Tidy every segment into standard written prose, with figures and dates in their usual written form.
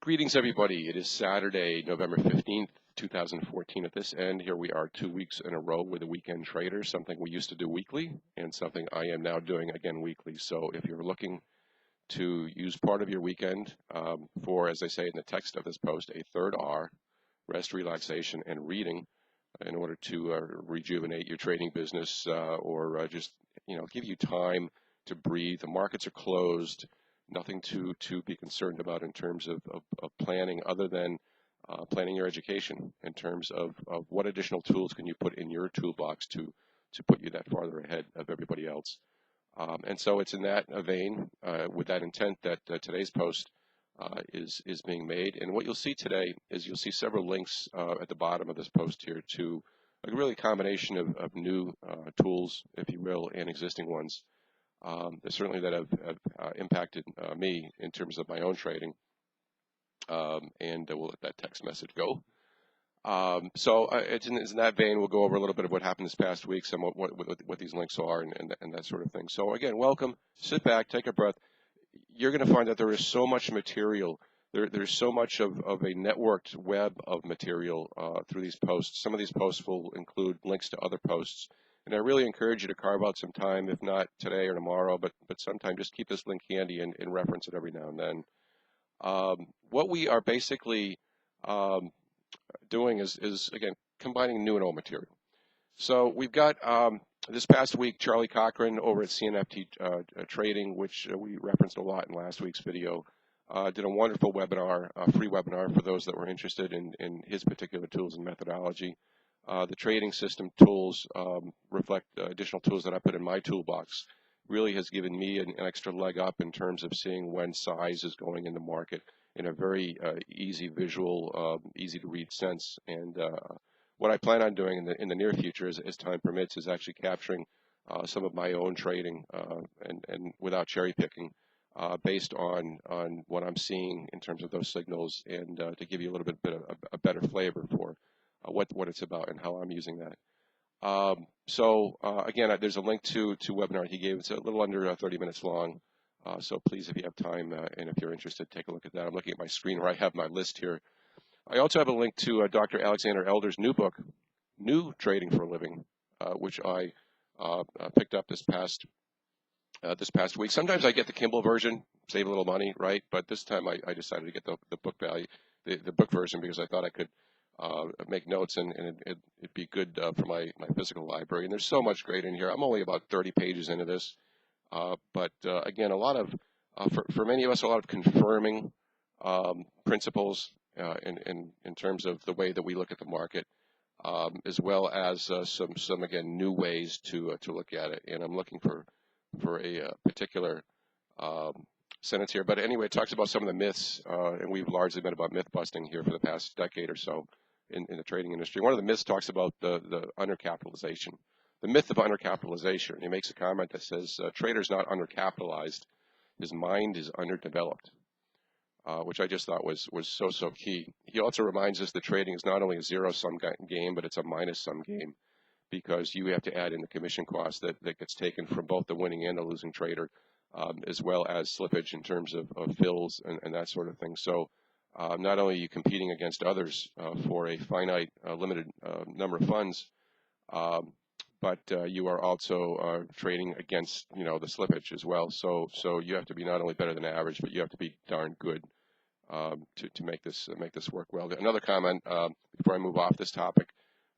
Greetings, everybody. It is Saturday, November 15th, 2014 at this end. Here we are 2 weeks in a row with a weekend trader, something we used to do weekly and something I am now doing again weekly. So if you're looking to use part of your weekend for, as I say in the text of this post, a third R, rest, relaxation, and reading in order to rejuvenate your trading business or just, give you time to breathe. The markets are closed. Nothing to be concerned about in terms of planning other than planning your education in terms of what additional tools can you put in your toolbox to put you that farther ahead of everybody else. And so it's in that vein, with that intent, that today's post is being made. And what you'll see today is you'll see several links at the bottom of this post here to a really combination of new tools, if you will, and existing ones. Certainly that have impacted me in terms of my own trading, and we'll let that text message go. So it's in that vein. We'll go over a little bit of what happened this past week, some what these links are, and that sort of thing. So again, welcome. Sit back, take a breath. You're going to find that there is so much material. There's so much of a networked web of material through these posts. Some of these posts will include links to other posts. And I really encourage you to carve out some time, if not today or tomorrow, but sometime, just keep this link handy and reference it every now and then. What we are basically doing is, again, combining new and old material. So we've got, this past week, Charlie Cochran over at CNM Teach Trading, which we referenced a lot in last week's video, did a wonderful webinar, a free webinar for those that were interested in his particular tools and methodology. The trading system tools reflect additional tools that I put in my toolbox. Really has given me an extra leg up in terms of seeing when size is going in the market in a very easy visual, easy to read sense. And what I plan on doing in the near future, as time permits, is actually capturing some of my own trading and without cherry picking, based on what I'm seeing in terms of those signals, and to give you a little bit of a better flavor for what it's about and how I'm using that. Again, there's a link to webinar he gave. It's a little under 30 minutes long. So please, if you have time and if you're interested, take a look at that. I'm looking at my screen where I have my list here. I also have a link to Dr. Alexander Elder's new book, New Trading for a Living, which I picked up this past week. Sometimes I get the Kindle version, save a little money, right? But this time I decided to get the book value, the book version, because I thought I could make notes, and it'd be good for my physical library. And there's so much great in here. I'm only about 30 pages into this, but again, a lot of for many of us, a lot of confirming principles in terms of the way that we look at the market, as well as some again new ways to look at it. And I'm looking for a particular sentence here, but anyway, it talks about some of the myths, and we've largely been about myth busting here for the past decade or so in the trading industry. One of the myths talks about the undercapitalization, the myth of undercapitalization. He makes a comment that says trader's not undercapitalized, his mind is underdeveloped, which I just thought was so key. He also reminds us that trading is not only a zero-sum game, but it's a minus-sum game, because you have to add in the commission cost that gets taken from both the winning and the losing trader, as well as slippage in terms of fills and that sort of thing. So not only are you competing against others for a finite, limited number of funds, but you are also trading against the slippage as well. So you have to be not only better than average, but you have to be darn good to make this work well. Another comment before I move off this topic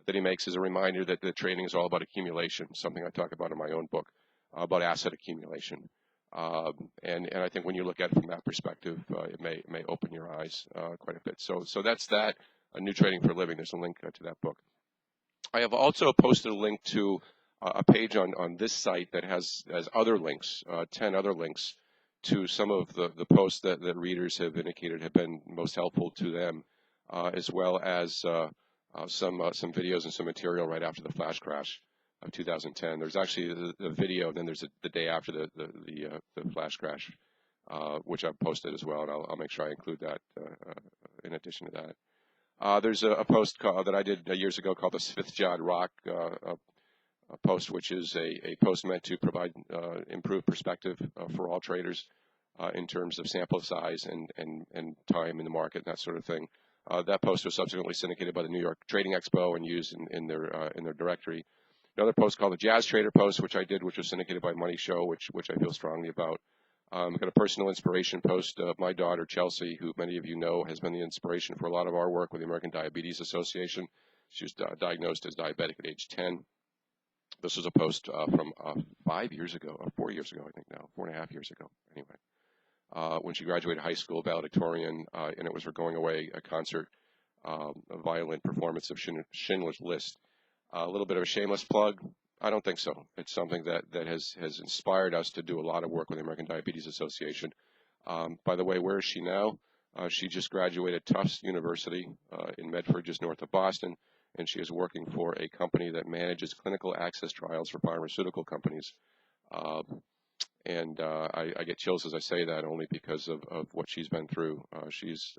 that he makes is a reminder that the trading is all about accumulation, something I talk about in my own book, about asset accumulation. And I think when you look at it from that perspective, it may open your eyes quite a bit. So that's that. New Trading for a Living. There's a link to that book. I have also posted a link to a page on this site that has other links, 10 other links to some of the posts that readers have indicated have been most helpful to them, as well as some videos and some material right after the flash crash of 2010. There's actually the video, and then there's the day after the flash crash, which I've posted as well, and I'll make sure I include that in addition to that. There's a post that I did years ago called the Fifth Jod Rock post, which is a post meant to provide improved perspective for all traders. in terms of sample size and time in the market and that sort of thing. That post was subsequently syndicated by the New York Trading Expo and used in their directory. Another post called the Jazz Trader Post, which I did, which was syndicated by Money Show, which I feel strongly about. I've got a personal inspiration post of my daughter, Chelsea, who many of you know has been the inspiration for a lot of our work with the American Diabetes Association. She was diagnosed as diabetic at age 10. This was a post from 5 years ago, or 4 years ago, I think now, 4.5 years ago, anyway. When she graduated high school, valedictorian, and it was her going away a concert, a violin performance of Schindler's List. A little bit of a shameless plug. I don't think so. It's something that has inspired us to do a lot of work with the American Diabetes Association. By the way, where is she now? She just graduated Tufts University in Medford, just north of Boston, and she is working for a company that manages clinical access trials for pharmaceutical companies. I get chills as I say that, only because of what she's been through. She's,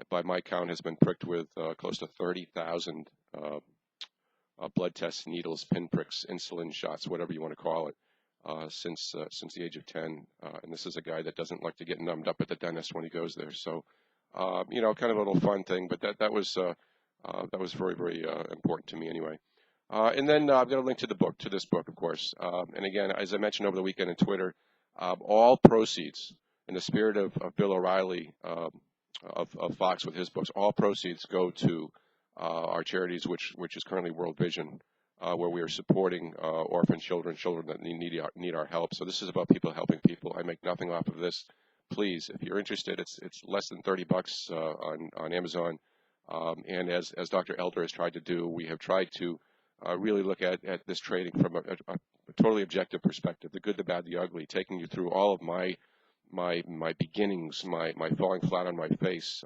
by my count, has been pricked with close to 30,000 blood tests, needles, pinpricks, insulin shots, whatever you want to call it, since the age of 10. And this is a guy that doesn't like to get numbed up at the dentist when he goes there. So, kind of a little fun thing, but that was very, very important to me anyway. And then I've got a link to the book, to this book, of course. And again, as I mentioned over the weekend on Twitter, all proceeds, in the spirit of Bill O'Reilly of Fox with his books, all proceeds go to our charities, which is currently World Vision, where we are supporting orphan children that need our help. So this is about people helping people. I make nothing off of this. Please, if you're interested, it's less than $30 on Amazon. And as Dr. Elder has tried to do, we have tried to really look at this trading from a totally objective perspective, the good, the bad, the ugly, taking you through all of my beginnings, my falling flat on my face,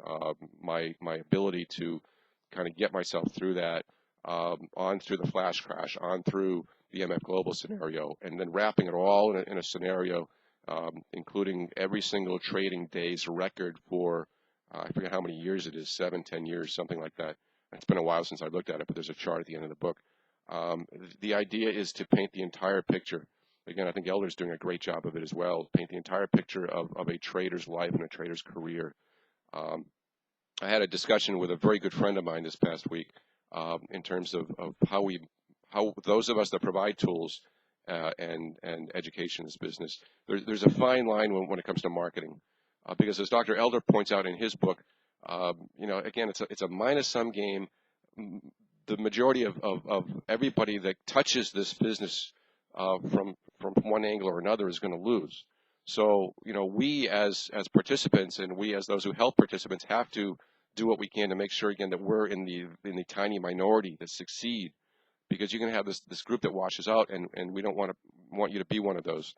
my ability to kind of get myself through that, on through the flash crash, on through the MF Global scenario, and then wrapping it all in a scenario, including every single trading day's record for, I forget how many years it is, 7, 10 years, something like that. It's been a while since I looked at it, but there's a chart at the end of the book. The idea is to paint the entire picture. Again, I think Elder's doing a great job of it as well, paint the entire picture of a trader's life and a trader's career. I had a discussion with a very good friend of mine this past week in terms of how those of us that provide tools and education in this business, there's a fine line when it comes to marketing, because as Dr. Elder points out in his book, again, it's a minus-sum game. The majority of everybody that touches this business from one angle or another is going to lose. So, we as participants and we as those who help participants have to do what we can to make sure, again, that we're in the tiny minority that succeed, because you can have this group that washes out, and we don't want you to be one of those.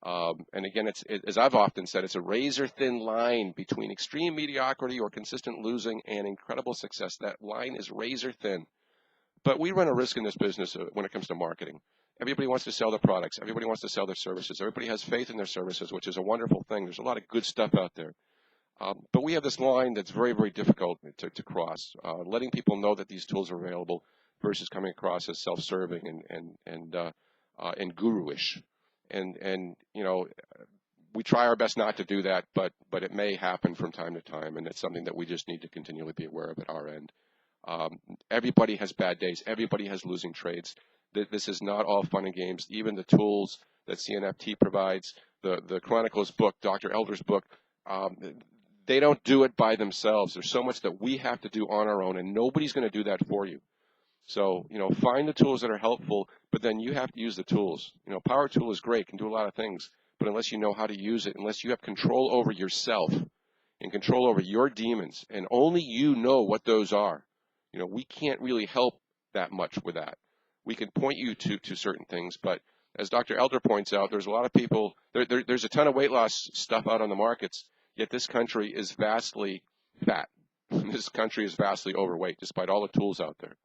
And again, as I've often said, it's a razor-thin line between extreme mediocrity or consistent losing and incredible success. That line is razor-thin. But we run a risk in this business when it comes to marketing. Everybody wants to sell their products. Everybody wants to sell their services. Everybody has faith in their services, which is a wonderful thing. There's a lot of good stuff out there. But we have this line that's very, very difficult to cross, letting people know that these tools are available versus coming across as self-serving and guru-ish. And we try our best not to do that, but it may happen from time to time, and it's something that we just need to continually be aware of at our end. Everybody has bad days. Everybody has losing trades. This is not all fun and games. Even the tools that CNFT provides, the Chronicles book, Dr. Elder's book, they don't do it by themselves. There's so much that we have to do on our own, and nobody's going to do that for you. So, find the tools that are helpful, but then you have to use the tools. Power Tool is great, can do a lot of things, but unless you know how to use it, unless you have control over yourself and control over your demons, and only you know what those are, we can't really help that much with that. We can point you to certain things, but as Dr. Elder points out, there's a lot of people, there's a ton of weight loss stuff out on the markets, yet this country is vastly fat. This country is vastly overweight, despite all the tools out there.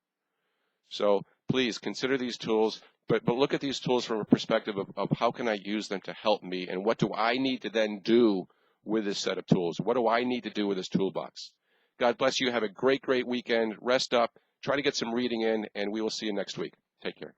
So please consider these tools, but look at these tools from a perspective of how can I use them to help me, and what do I need to then do with this set of tools? What do I need to do with this toolbox? God bless you. Have a great, great weekend. Rest up. Try to get some reading in, and we will see you next week. Take care.